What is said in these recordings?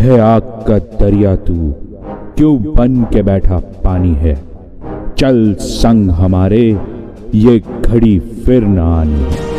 है आग का दरिया तू, क्यों बन के बैठा पानी है। चल संग हमारे, ये घड़ी फिर न आनी।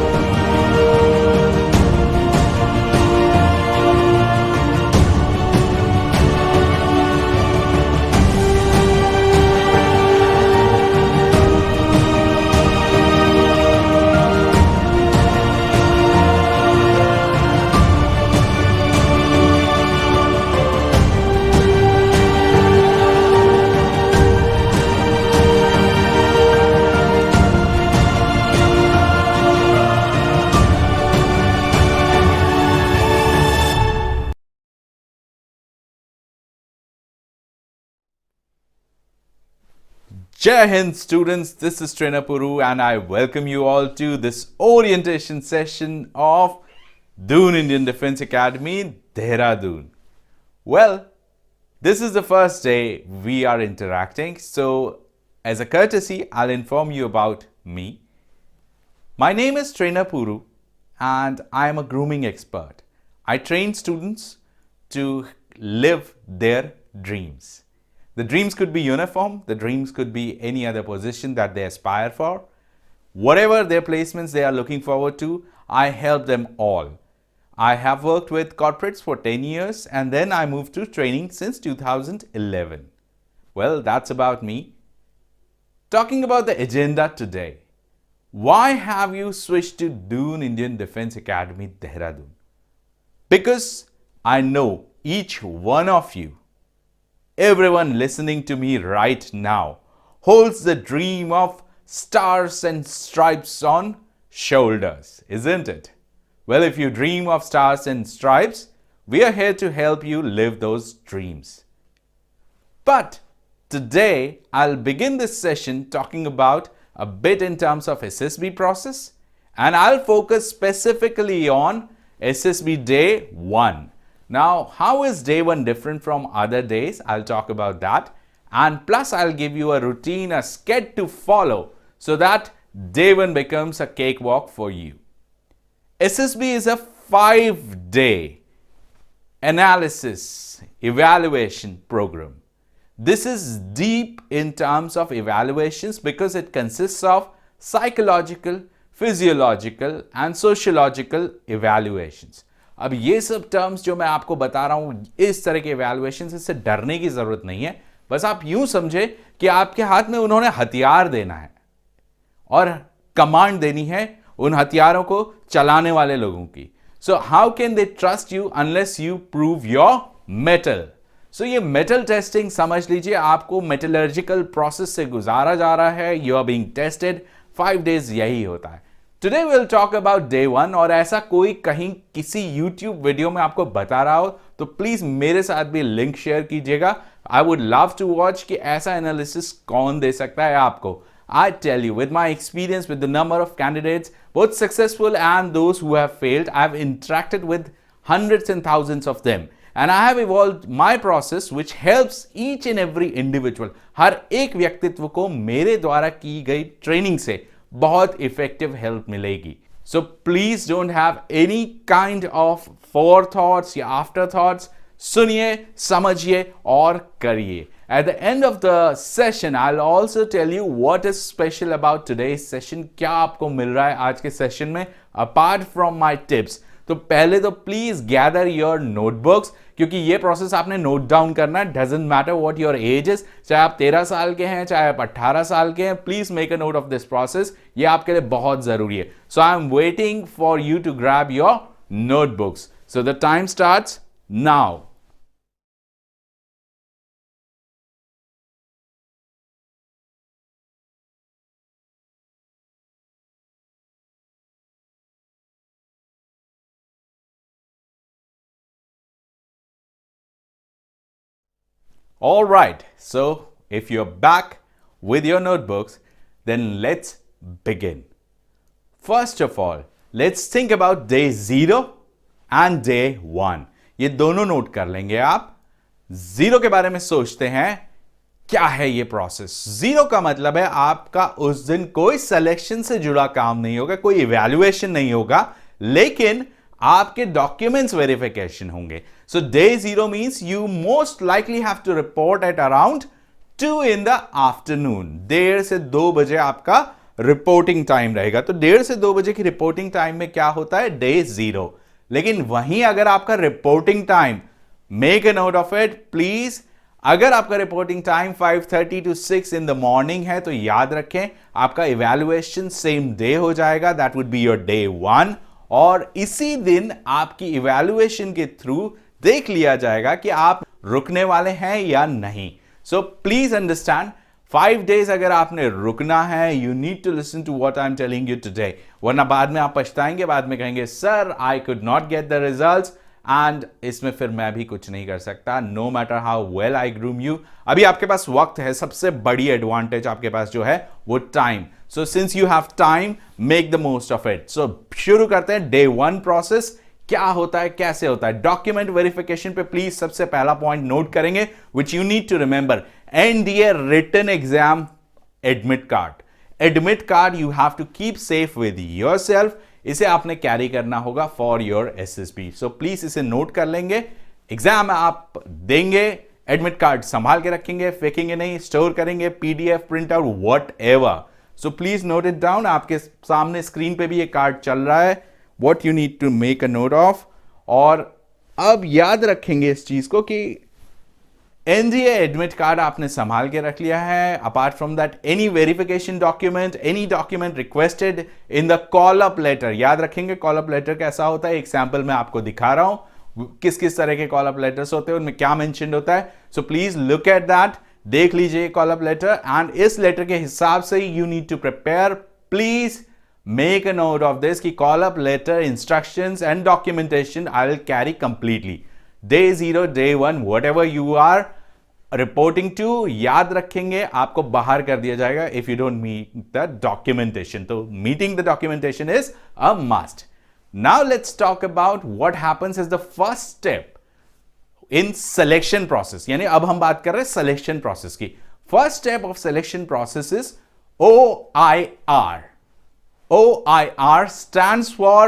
Jai Hind students, this is Trainer Puru and I welcome you all to this orientation session of Doon Indian Defence Academy, Dehradun. Well, this is the first day we are interacting, so as a courtesy, I'll inform you about me. My name is Trainer Puru and I am a grooming expert. I train students to live their dreams. The dreams could be uniform, the dreams could be any other position that they aspire for. Whatever their placements they are looking forward to, I help them all. I have worked with corporates for 10 years and then I moved to training since 2011. Well, that's about me. Talking about the agenda today. Why have you switched to Doon Indian Defence Academy, Dehradun? Because I know each one of you, everyone listening to me right now, holds the dream of stars and stripes on shoulders, isn't it? Well, if you dream of stars and stripes, we are here to help you live those dreams. But today, I'll begin this session talking about a bit in terms of SSB process, and I'll focus specifically on SSB Day 1. Now, how is day 1 different from other days? I'll talk about that. And plus, I'll give you a routine, a sketch to follow so that day 1 becomes a cakewalk for you. SSB is a 5-day analysis, evaluation program. This is deep in terms of evaluations because it consists of psychological, physiological and sociological evaluations. अब ये सब terms जो मैं आपको बता रहा हूं, इस तरह के इवैल्यूएशन से इससे डरने की जरूरत नहीं है। बस आप यूं समझे कि आपके हाथ में उन्होंने हथियार देना है और कमांड देनी है उन हथियारों को चलाने वाले लोगों की। So how can they trust you unless you prove your mettle. So ये मेटल टेस्टिंग समझ लीजिए, आपको मेटलर्जिकल प्रोसेस से गुजारा जा रहा है। You are being tested. 5 days यही होता है। Today will talk about day 1 और ऐसा कोई कहीं किसी YouTube वीडियो में आपको बता रहा हो तो प्लीज मेरे साथ भी लिंक शेयर कीजिएगा। I would love to watch कि ऐसा एनालिसिस कौन दे सकता है आपको। I tell you, with my experience with the number of candidates, both successful and those who have failed, I have interacted with hundreds and thousands of them. And I have evolved my process which helps each and every individual. हर एक व्यक्तित्व को मेरे द्वारा की गई training से बहुत effective help मिलेगी। So please don't have any kind of four thoughts या आफ्टर थॉट्स। सुनिए, समझिए और करिए। At the end of the session, I'll also tell you what is special about today's session. क्या आपको मिल रहा है आज के सेशन में apart from my tips. तो पहले तो प्लीज गैदर योर नोटबुक्स, क्योंकि ये प्रोसेस आपने नोट डाउन करना है। Doesn't matter what your age is, चाहे आप 13 साल के हैं, चाहे आप 18 साल के हैं, please make a note of this process. ये आपके लिए बहुत जरूरी है। So I am waiting for you to grab your notebooks. So the time starts now. All right, so if you're back with your notebooks, then let's begin. First of all, let's think about day 0 and day 1. ये दोनों note कर लेंगे आप। 0 के बारे में सोचते हैं, क्या है ये प्रोसेस। 0 का मतलब है आपका उस दिन कोई सिलेक्शन से जुड़ा काम नहीं होगा, कोई इवैल्यूएशन नहीं होगा, लेकिन आपके डॉक्यूमेंट्स वेरिफिकेशन होंगे. So day 0 means you most likely have to report at around 2 in the afternoon. 1:30 से 2 बजे आपका रिपोर्टिंग टाइम रहेगा. तो 1:30 से 2 बजे की रिपोर्टिंग टाइम में क्या होता है? डे 0. लेकिन वहीं अगर आपका reporting time, make a note of it please, अगर आपका reporting time 5:30 to 6 in the morning है तो याद रखें आपका इवैल्यूएशन सेम डे हो जाएगा. That would be your day 1. और इसी दिन आपकी इवैल्यूएशन के थ्रू देख लिया जाएगा कि आप रुकने वाले हैं या नहीं. सो प्लीज अंडरस्टैंड, 5 days अगर आपने रुकना है, you need to listen to what I am telling you today, वरना बाद में आप पछताएंगे, बाद में कहेंगे sir I could not get the results and इसमें फिर मैं भी कुछ नहीं कर सकता, no matter how well I groom you. अभी आपके पास वक्त है. सबसे बड़ी एडवांटेज आपके पास जो है वो time. So since you have time, make the most of it. So शुरू करते हैं डे 1 प्रोसेस. क्या होता है, कैसे होता है? डॉक्यूमेंट वेरिफिकेशन पे प्लीज सबसे पहला पॉइंट नोट करेंगे which you need to remember. NDA written exam admit card. Admit card you have to keep safe with yourself. इसे आपने कैरी करना होगा for your SSB. So please इसे नोट कर लेंगे. एग्जाम आप देंगे, एडमिट कार्ड संभाल के रखेंगे, फेंकेंगे नहीं, स्टोर करेंगे, PDF print out what ever. So please note it down. आपके सामने स्क्रीन पे भी ये कार्ड चल रहा है, what you need to make a note of. और अब याद रखेंगे इस चीज को कि एनडीए एडमिट कार्ड आपने संभाल के रख लिया है. Apart from that any verification document, any document requested in the call up letter. याद रखेंगे कॉल अप लेटर कैसा होता है. एक सैंपल मैं आपको दिखा रहा हूं किस किस तरह के कॉल अप लेटर्स होते हैं, उनमें क्या मेंशन होता है. So please look at that, देख लीजिए कॉल अप लेटर एंड इस लेटर के हिसाब से you need to prepare. Please make a note of this कि call up letter instructions and documentation I will carry completely. Day 0, day 1, whatever you are reporting to, याद रखेंगे आपको बाहर कर दिया जाएगा if you don't meet the documentation. तो meeting the documentation is a must. Now let's talk about what happens as the first step in selection process. यानी अब हम बात कर रहे हैं selection process की. First step of selection process is OIR. OIR stands for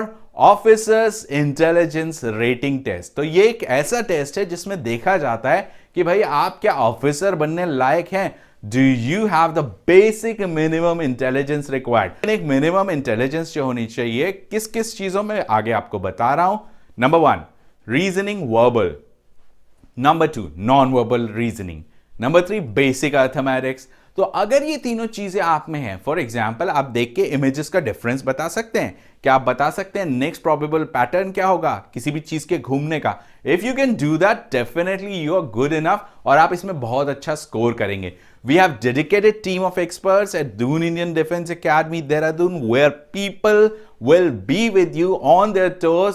Officers Intelligence Rating Test. तो ये एक ऐसा टेस्ट है जिसमें देखा जाता है कि भाई आप क्या ऑफिसर बनने लायक हैं. Do you have the basic minimum intelligence required. एक मिनिमम इंटेलिजेंस जो होनी चाहिए किस किस चीजों में आगे आपको बता रहा हूं. Number 1 reasoning verbal. Number 2 non verbal reasoning. Number 3 basic arithmetics. तो अगर ये तीनों चीजें आप में हैं, फॉर एग्जाम्पल आप देख के इमेजेस का डिफरेंस बता सकते हैं. क्या आप बता सकते हैं नेक्स्ट प्रोबेबल पैटर्न क्या होगा किसी भी चीज के घूमने का? If you can do that definitely you are good enough और आप इसमें बहुत अच्छा स्कोर करेंगे. We have dedicated team of experts at Doon Indian Defence Academy Dehradun where people will be with you on their toes.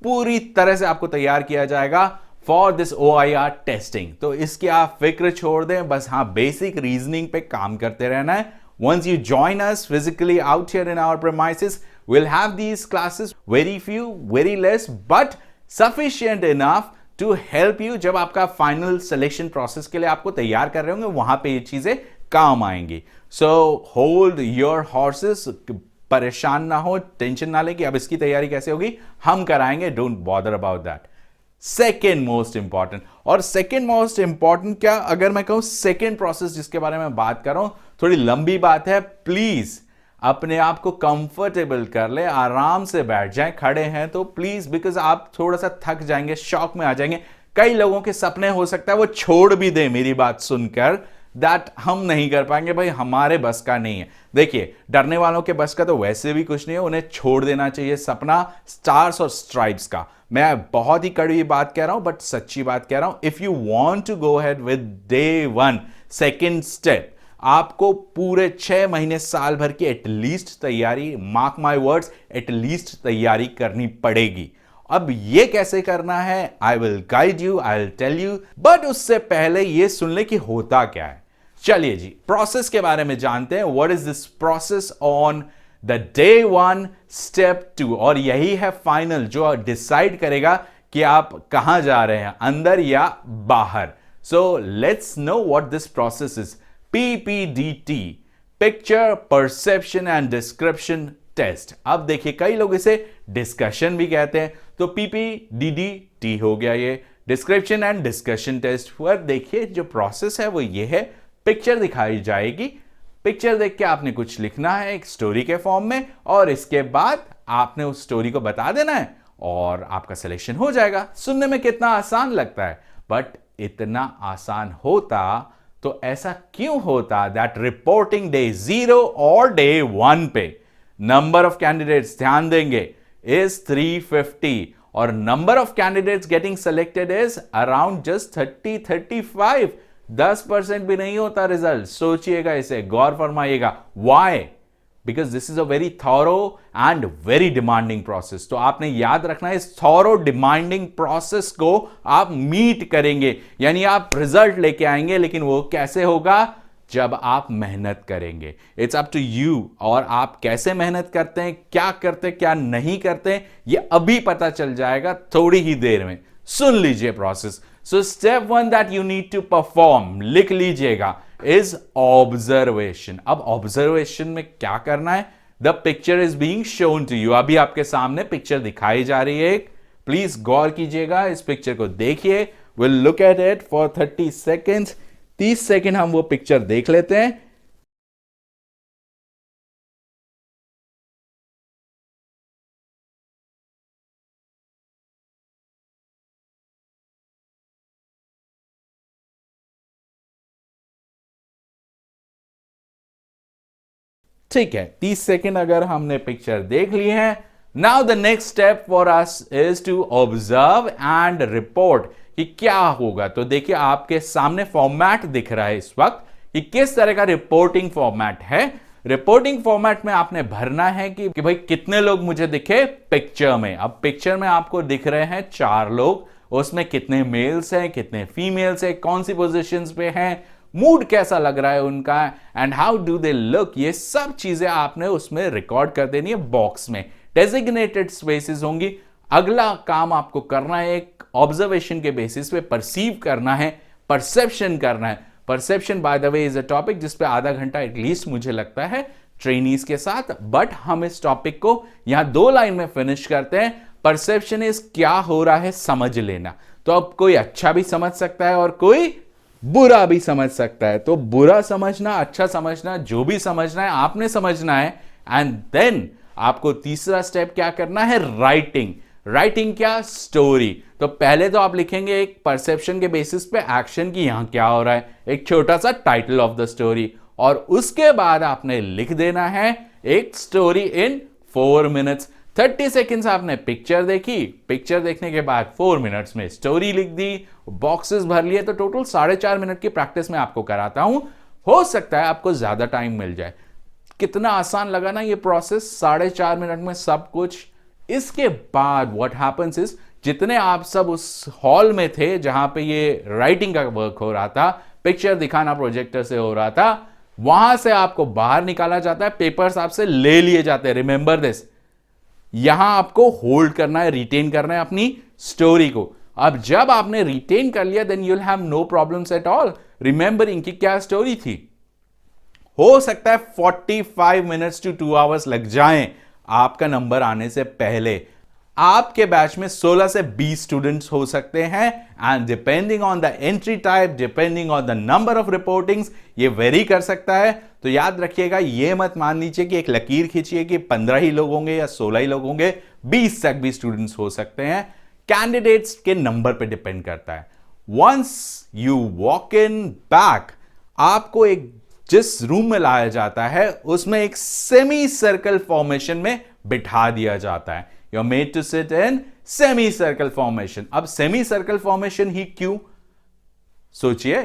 पूरी तरह से आपको तैयार किया जाएगा फॉर दिस OIR टेस्टिंग. तो इसकी आप फिक्र छोड़ दें, बस हाँ बेसिक रीजनिंग पे काम करते रहना है. Once you join us physically out here in our premises, we'll have these classes, very few, very less, but sufficient enough to help you. जब आपका फाइनल सिलेक्शन प्रोसेस के लिए आपको तैयार कर रहे होंगे वहां पे ये चीजें काम आएंगी. So hold your horses. परेशान ना हो, टेंशन ना लें कि अब इसकी तैयारी कैसे होगी, हम कराएंगे. Don't bother about that. Second most important, और सेकेंड मोस्ट इंपॉर्टेंट क्या, अगर मैं कहूं सेकेंड प्रोसेस जिसके बारे में बात कर रहा हूं, थोड़ी लंबी बात है. प्लीज अपने आप को कंफर्टेबल कर ले, आराम से बैठ जाएं. खड़े हैं तो प्लीज, बिकॉज आप थोड़ा सा थक जाएंगे, शॉक में आ जाएंगे. कई लोगों के सपने हो सकता है वो छोड़ भी दे मेरी बात सुनकर, दैट हम नहीं कर पाएंगे, भाई हमारे बस का नहीं है. देखिए डरने वालों के बस का तो वैसे भी कुछ नहीं है, उन्हें छोड़ देना चाहिए सपना स्टार्स और स्ट्राइप्स का. मैं बहुत ही कड़वी बात कह रहा हूं बट सच्ची बात कह रहा हूं. If you want to go ahead with day 1 second step, आपको पूरे 6 महीने साल भर की एटलीस्ट तैयारी, मार्क माय वर्ड्स, एटलीस्ट तैयारी करनी पड़ेगी. अब ये कैसे करना है, I will guide you, I will tell you, but उससे पहले ये सुन ले कि होता क्या है. चलिए जी प्रोसेस के बारे में जानते हैं. What is this process on the day 1 step 2, और यही है फाइनल जो डिसाइड करेगा कि आप कहां जा रहे हैं, अंदर या बाहर. So let's know what this process is. PPDT, picture perception and description test. अब देखिए कई लोग इसे डिस्कशन भी कहते हैं, तो PPDDT हो गया ये, डिस्क्रिप्शन एंड डिस्कशन टेस्ट। पर देखिए जो प्रोसेस है वो ये है, पिक्चर दिखाई जाएगी, पिक्चर देख के आपने कुछ लिखना है एक स्टोरी के फॉर्म में, और इसके बाद आपने उस स्टोरी को बता देना है और आपका सिलेक्शन हो जाएगा। सुनने में कितना आसान लगता है, बट इतना आसान होता तो ऐसा क्यों होता दैट रिपोर्टिंग डे 0 और डे 1 पे नंबर ऑफ कैंडिडेट्स, ध्यान देंगे, इज 350 और number of candidates getting selected is around just 30-35, 10% भी नहीं होता रिजल्ट। सोचिएगा इसे, गौर फरमाइएगा। Why? Because this is a very thorough and very demanding process. तो आपने याद रखना है, इस थॉरो डिमांडिंग प्रोसेस को आप मीट करेंगे, यानी आप रिजल्ट लेके आएंगे, लेकिन वो कैसे होगा? जब आप मेहनत करेंगे। इट्स अप टू यू, और आप कैसे मेहनत करते हैं, क्या करते हैं, क्या नहीं करते, ये अभी पता चल जाएगा थोड़ी ही देर में। सुन लीजिए process. So step 1 that you need to perform, लिख लीजिएगा, इज ऑब्जर्वेशन। अब ऑब्जर्वेशन में क्या करना है? The picture is being shown to you. अभी आपके सामने पिक्चर दिखाई जा रही है, प्लीज गौर कीजिएगा, इस पिक्चर को देखिए। Will look at it for 30 seconds. 30 second हम वो पिक्चर देख लेते हैं। ठीक है, 30 सेकेंड अगर हमने पिक्चर देख ली है, now the next step for us is to observe and report कि क्या होगा। तो देखिए आपके सामने फॉर्मेट दिख रहा है इस वक्त कि किस तरह का रिपोर्टिंग फॉर्मेट है। रिपोर्टिंग फॉर्मेट में आपने भरना है कि भाई कितने लोग मुझे दिखे पिक्चर में। अब पिक्चर में आपको दिख रहे हैं 4 लोग, उसमें कितने मेल्स हैं, कितने फीमेल्स हैं, कौन सी पोजीशंस पे हैं, मूड कैसा लग रहा है उनका, and how do they look. ये सब चीजें आपने उसमें रिकॉर्ड कर देनी है बॉक्स में। डेजिग्नेटेड स्पेसेस होंगी। अगला काम आपको करना है, एक ऑब्जर्वेशन के बेसिस पे परसीव करना है, परसेप्शन करना है। Perception by the way is a topic जिस पे आधा घंटा एटलीस्ट मुझे लगता है ट्रेनीज के साथ, बट हम इस टॉपिक को यहां 2 लाइन में फिनिश करते हैं। परसेप्शन इज क्या हो रहा है समझ लेना। तो अब कोई अच्छा भी समझ सकता है और कोई बुरा भी समझ सकता है। तो बुरा समझना, अच्छा समझना, जो भी समझना है आपने समझना है। एंड देन आपको तीसरा स्टेप क्या करना है? राइटिंग। राइटिंग क्या? स्टोरी। तो पहले तो आप लिखेंगे एक परसेप्शन के बेसिस पे एक्शन की यहां क्या हो रहा है, एक छोटा सा टाइटल ऑफ द स्टोरी, और उसके बाद आपने लिख देना है एक स्टोरी इन 4 मिनट्स। 30 सेकेंड्स आपने पिक्चर देखी, पिक्चर देखने के बाद 4 मिनट्स में स्टोरी लिख दी, बॉक्सेस भर लिए। तो टोटल 4.5 मिनट की प्रैक्टिस में आपको कराता हूं। हो सकता है आपको ज्यादा टाइम मिल जाए। कितना आसान लगा ना ये प्रोसेस, 4.5 मिनट में सब कुछ। इसके बाद व्हाट हैपेंस इज, जितने आप सब उस हॉल में थे जहां पे ये राइटिंग का वर्क हो रहा था, पिक्चर दिखाना प्रोजेक्टर से हो रहा था, वहां से आपको बाहर निकाला जाता है, पेपर्स आपसे ले लिए जाते हैं। रिमेंबर दिस, यहां आपको होल्ड करना है, रिटेन करना है अपनी स्टोरी को। अब जब आपने रिटेन कर लिया, then you will have no problems at all remembering कि क्या स्टोरी थी। हो सकता है 45 मिनट्स टू 2 आवर्स लग जाएं आपका नंबर आने से पहले। आपके बैच में 16 से 20 स्टूडेंट्स हो सकते हैं, and depending on the entry type, depending on the number of reportings, ये वेरी कर सकता है। तो याद रखिएगा, ये मत मान लीजिए कि एक लकीर खींचिए कि 15 ही लोग होंगे या 16 ही लोग होंगे, 20 तक भी स्टूडेंट्स हो सकते हैं। कैंडिडेट्स के नंबर पे डिपेंड करता है। Once you walk in back, आपको एक जिस रूम में लाया जाता है उसमें एक सेमी सर्कल फॉर्मेशन में बिठा दिया जाता है। You are made to sit in semi circle formation. अब सेमी सर्कल फॉर्मेशन ही क्यों, सोचिए।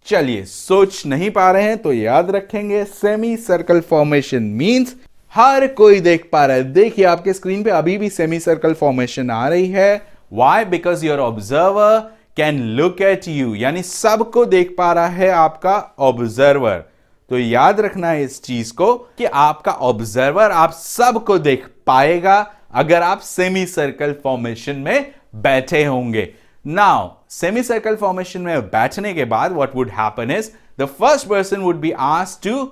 चलिए, सोच नहीं पा रहे हैं तो याद रखेंगे, सेमी सर्कल फॉर्मेशन मींस हर कोई देख पा रहा है। देखिए आपके स्क्रीन पे अभी भी सेमी सर्कल फॉर्मेशन आ रही है। Why? Because your observer can look at you, यानी सबको देख पा रहा है आपका ऑब्जर्वर। तो याद रखना है इस चीज को कि आपका ऑब्जर्वर आप सबको देख पाएगा अगर आप सेमी सर्कल फॉर्मेशन में बैठे होंगे। नाउ सेमी सर्कल फॉर्मेशन में बैठने के बाद what would happen is, the first person would be asked to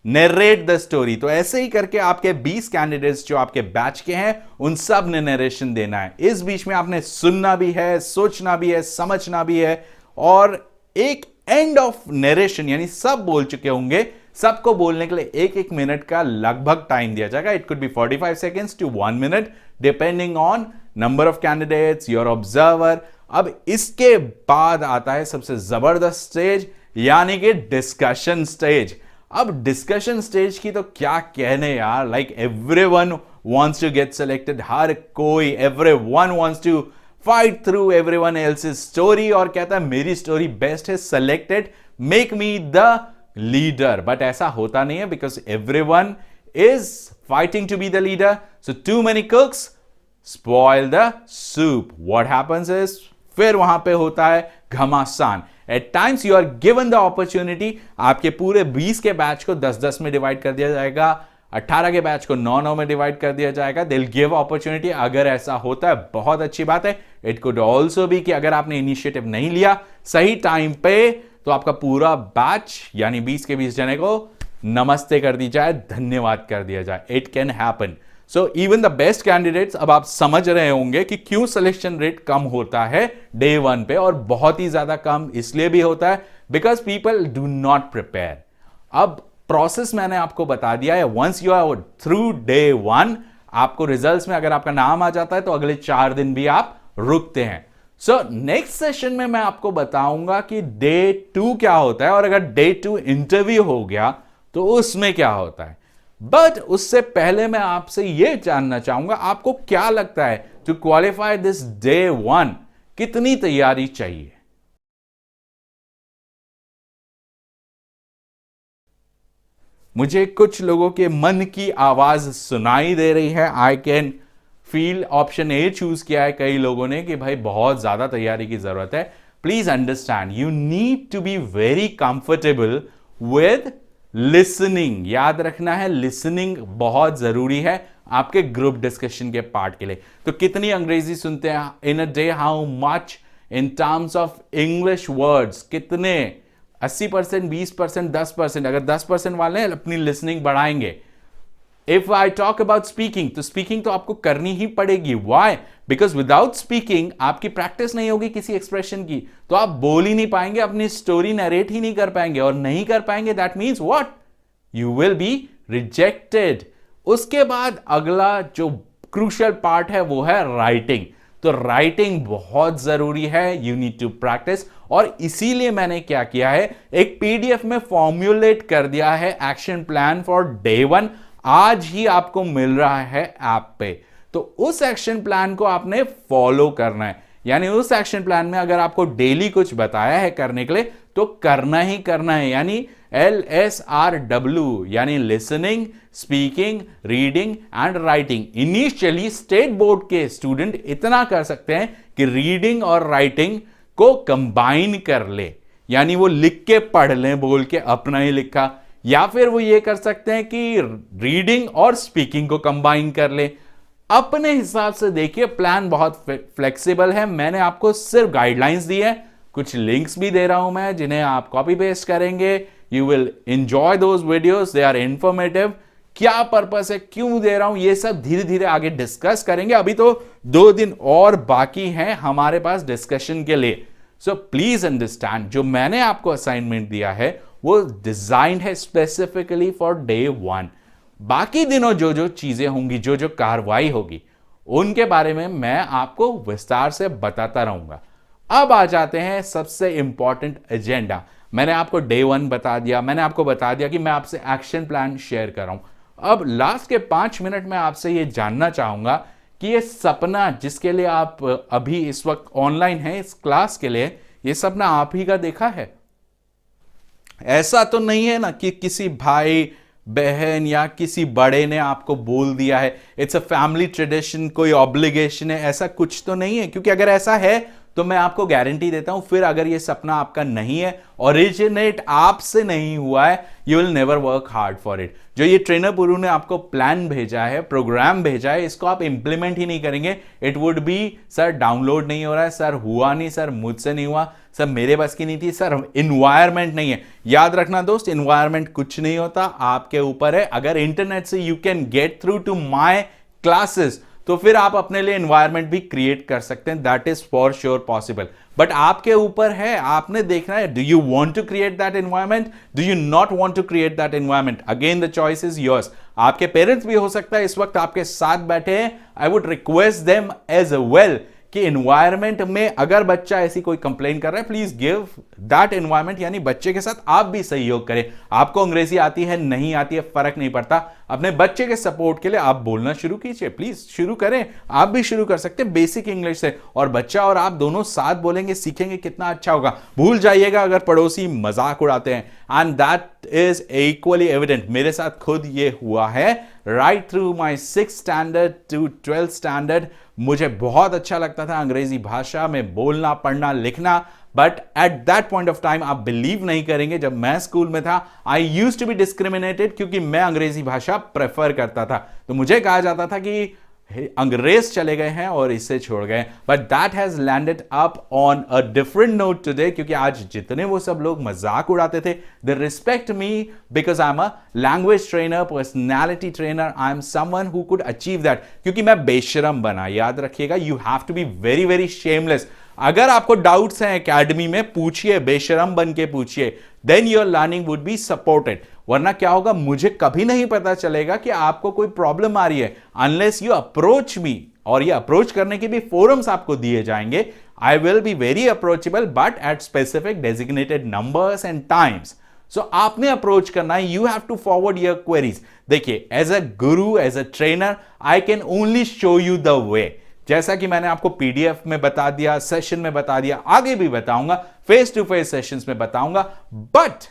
narrate the story. तो ऐसे ही करके आपके 20 कैंडिडेट्स जो आपके बैच के हैं उन सब ने नरेशन देना है। इस बीच में आपने सुनना भी है, सोचना भी है, समझना भी है, और एक एंड ऑफ नरेशन यानी सब बोल चुके होंगे, सबको बोलने के लिए 1-1 मिनट का लगभग टाइम दिया जाएगा। It could be 45 seconds to 1 minute depending on number of candidates, your observer. अब इसके बाद आता है सबसे जबरदस्त स्टेज, यानी कि डिस्कशन स्टेज। अब डिस्कशन स्टेज की तो क्या कहने यार, like everyone wants to get selected, हर कोई, everyone wants to fight through everyone else's story और कहता है मेरी स्टोरी बेस्ट है, selected, make me the leader. But ऐसा होता नहीं है, because everyone is fighting to be the leader. So too many cooks spoil the soup. What happens is, फिर वहां पे होता है घमासान। At times you are given the opportunity, आपके पूरे 20 के बैच को 10-10 में डिवाइड कर दिया जाएगा, 18 के बैच को 9-9 में डिवाइड कर दिया जाएगा। They will give opportunity. अगर ऐसा होता है बहुत अच्छी बात है। इट कुड ऑल्सो बी कि अगर आपने इनिशिएटिव नहीं लिया सही टाइम पे, तो आपका पूरा बैच यानी 20 के 20 जने को नमस्ते कर दी जाए, धन्यवाद कर दिया जाए। It can happen. So even the best candidates, अब आप समझ रहे होंगे कि क्यों सिलेक्शन रेट कम होता है डे 1 पे, और बहुत ही ज्यादा कम इसलिए भी होता है because people do not prepare. अब प्रोसेस मैंने आपको बता दिया है। Once you are through day 1, आपको रिजल्ट्स में अगर आपका नाम आ जाता है तो अगले 4 दिन भी आप रुकते हैं। सो नेक्स्ट सेशन में मैं आपको बताऊंगा कि डे 2 क्या होता है, और अगर डे 2 इंटरव्यू हो गया तो उसमें क्या होता है। बट उससे पहले मैं आपसे यह जानना चाहूंगा, आपको क्या लगता है टू क्वालिफाई दिस डे 1 कितनी तैयारी चाहिए? मुझे कुछ लोगों के मन की आवाज सुनाई दे रही है। I can feel option A choose किया है कई लोगों ने कि भाई बहुत ज्यादा तैयारी की जरूरत है। Please understand, you need to be very comfortable with listening. याद रखना है, लिसनिंग बहुत जरूरी है आपके ग्रुप डिस्कशन के पार्ट के लिए। तो कितनी अंग्रेजी सुनते हैं in a day, how much in terms of English words, कितने? 80%, 20%, 10%। अगर 10% वाले हैं अपनी लिसनिंग बढ़ाएंगे। If I talk about speaking, तो स्पीकिंग तो आपको करनी ही पड़ेगी। व्हाई? बिकॉज विदाउट स्पीकिंग आपकी प्रैक्टिस नहीं होगी किसी एक्सप्रेशन की, तो आप बोल ही नहीं पाएंगे, अपनी स्टोरी नरेट ही नहीं कर पाएंगे, और नहीं कर पाएंगे that means what? You will be rejected. उसके बाद अगला जो क्रूशियल पार्ट है वो है राइटिंग। तो राइटिंग बहुत जरूरी है, यू नीड टू प्रैक्टिस। और इसीलिए मैंने क्या किया है, एक पीडीएफ में फॉर्म्युलेट कर दिया है एक्शन प्लान फॉर डे 1। आज ही आपको मिल रहा है ऐप पे। तो उस एक्शन प्लान को आपने फॉलो करना है। यानी उस एक्शन प्लान में अगर आपको डेली कुछ बताया है करने के लिए, तो करना ही करना है। यानी LSRW, यानी listening, speaking, reading and writing. Initially state board के स्टूडेंट इतना कर सकते हैं कि रीडिंग और राइटिंग को कंबाइन कर ले, यानी वो लिख के पढ़ लें, बोल के अपना ही लिखा, या फिर वो ये कर सकते हैं कि रीडिंग और स्पीकिंग को कंबाइन कर ले। अपने हिसाब से देखिए, प्लान बहुत फ्लेक्सिबल है। मैंने आपको सिर्फ गाइडलाइंस दी है, कुछ लिंक्स भी दे रहा हूं मैं जिन्हें आप कॉपी पेस्ट करेंगे। You will enjoy those videos, they are informative. क्या पर्पस है, क्यों दे रहा हूं, ये सब धीरे धीरे आगे डिस्कस करेंगे। अभी तो 2 दिन और बाकी हैं हमारे पास डिस्कशन के लिए। सो प्लीज अंडरस्टैंड, जो मैंने आपको असाइनमेंट दिया है वो डिजाइंड है स्पेसिफिकली फॉर डे 1। बाकी दिनों जो जो चीजें होंगी, जो जो कार्रवाई होगी, उनके बारे में मैं आपको विस्तार से बताता रहूंगा। अब आ जाते हैं सबसे इंपॉर्टेंट एजेंडा। मैंने आपको डे 1 बता दिया, मैंने आपको बता दिया कि मैं आपसे एक्शन प्लान शेयर कर रहा हूं। अब लास्ट के 5 मिनट में आपसे यह जानना चाहूंगा कि ये सपना जिसके लिए आप अभी इस वक्त ऑनलाइन हैं इस क्लास के लिए, ये सपना आप ही का देखा है? ऐसा तो नहीं है ना कि किसी भाई बहन या किसी बड़े ने आपको बोल दिया है, इट्स अ फैमिली ट्रेडिशन, कोई ऑब्लिगेशन है, ऐसा कुछ तो नहीं है। क्योंकि अगर ऐसा है तो मैं आपको गारंटी देता हूं, फिर अगर ये सपना आपका नहीं है, ओरिजिनेट आपसे नहीं हुआ है, you will never work hard for it. जो ये ट्रेनर गुरु ने आपको प्लान भेजा है, प्रोग्राम भेजा है, इसको आप इंप्लीमेंट ही नहीं करेंगे, it would be sir download नहीं हो रहा है, सर हुआ नहीं, सर मुझसे नहीं हुआ, सर मेरे बस की नहीं थी, सर इन्वायरमेंट नहीं है। याद रखना दोस्त, इन्वायरमेंट कुछ नहीं होता, आपके ऊपर है। अगर इंटरनेट से you can get through to my classes, तो फिर आप अपने लिए एनवायरनमेंट भी क्रिएट कर सकते हैं, that is for sure possible. But आपके ऊपर है, आपने देखना है, do you want to create that environment, do you not want to create that environment. Again the choice is yours. आपके पेरेंट्स भी हो सकता है इस वक्त आपके साथ बैठे हैं, I would request them as well कि एनवायरनमेंट में अगर बच्चा ऐसी कोई कंप्लेन कर रहा है, प्लीज गिव दैट एनवायरनमेंट, यानी बच्चे के साथ आप भी सहयोग करें। आपको अंग्रेजी आती है नहीं आती है फर्क नहीं पड़ता, अपने बच्चे के सपोर्ट के लिए आप बोलना शुरू कीजिए, प्लीज शुरू करें। आप भी शुरू कर सकते हैं बेसिक इंग्लिश से, और बच्चा और आप दोनों साथ बोलेंगे, सीखेंगे, कितना अच्छा होगा। भूल जाइएगा अगर पड़ोसी मजाक उड़ाते हैं, and that is equally evident. मेरे साथ खुद ये हुआ है right through my 6th standard to 12th standard. मुझे बहुत अच्छा लगता था अंग्रेजी भाषा में बोलना, पढ़ना, लिखना, but at that point of time आप बिलीव नहीं करेंगे, जब मैं स्कूल में था I used to be discriminated, क्योंकि मैं अंग्रेजी भाषा प्रेफर करता था। तो मुझे कहा जाता था कि अंग्रेज चले गए हैं और इसे छोड़ गए। But that has landed up on a different note today, क्योंकि आज जितने वो सब लोग मजाक उड़ाते थे, they respect me because I am a language trainer, personality trainer, I am someone who could achieve that. क्योंकि मैं बेशरम बना, याद रखिएगा, you have to be very very shameless. अगर आपको डाउट्स हैं एकेडमी में, पूछिए, बेशरम बन के पूछिए, then your learning would be supported. वरना क्या होगा, मुझे कभी नहीं पता चलेगा कि आपको कोई प्रॉब्लम आ रही है, अनलेस यू अप्रोच मी। और ये अप्रोच करने के भी फोरम्स आपको दिए जाएंगे। I will be very approachable, but at specific designated numbers and times. So आपने अप्रोच करना है, you have to forward your queries. देखिए, as a guru, as a trainer, I can only show you the way. जैसा कि मैंने आपको PDF में बता दिया, सेशन में बता दिया, आगे भी बताऊंगा, फेस टू फेस सेशंस में बताऊंगा, बट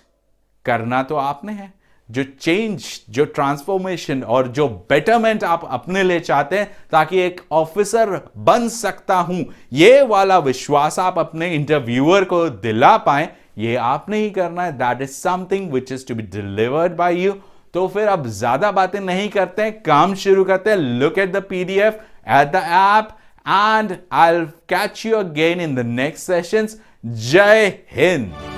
करना तो आपने है। जो चेंज, जो ट्रांसफॉर्मेशन और जो बेटरमेंट आप अपने लिए चाहते हैं, ताकि एक ऑफिसर बन सकता हूं, ये वाला विश्वास आप अपने इंटरव्यूअर को दिला पाए, ये आपने ही करना है। That is something which is to be delivered by you. तो फिर अब ज्यादा बातें नहीं करते हैं, काम शुरू करते हैं। Look at the PDF, at the app, and I'll catch you again in the next sessions. Jai Hind.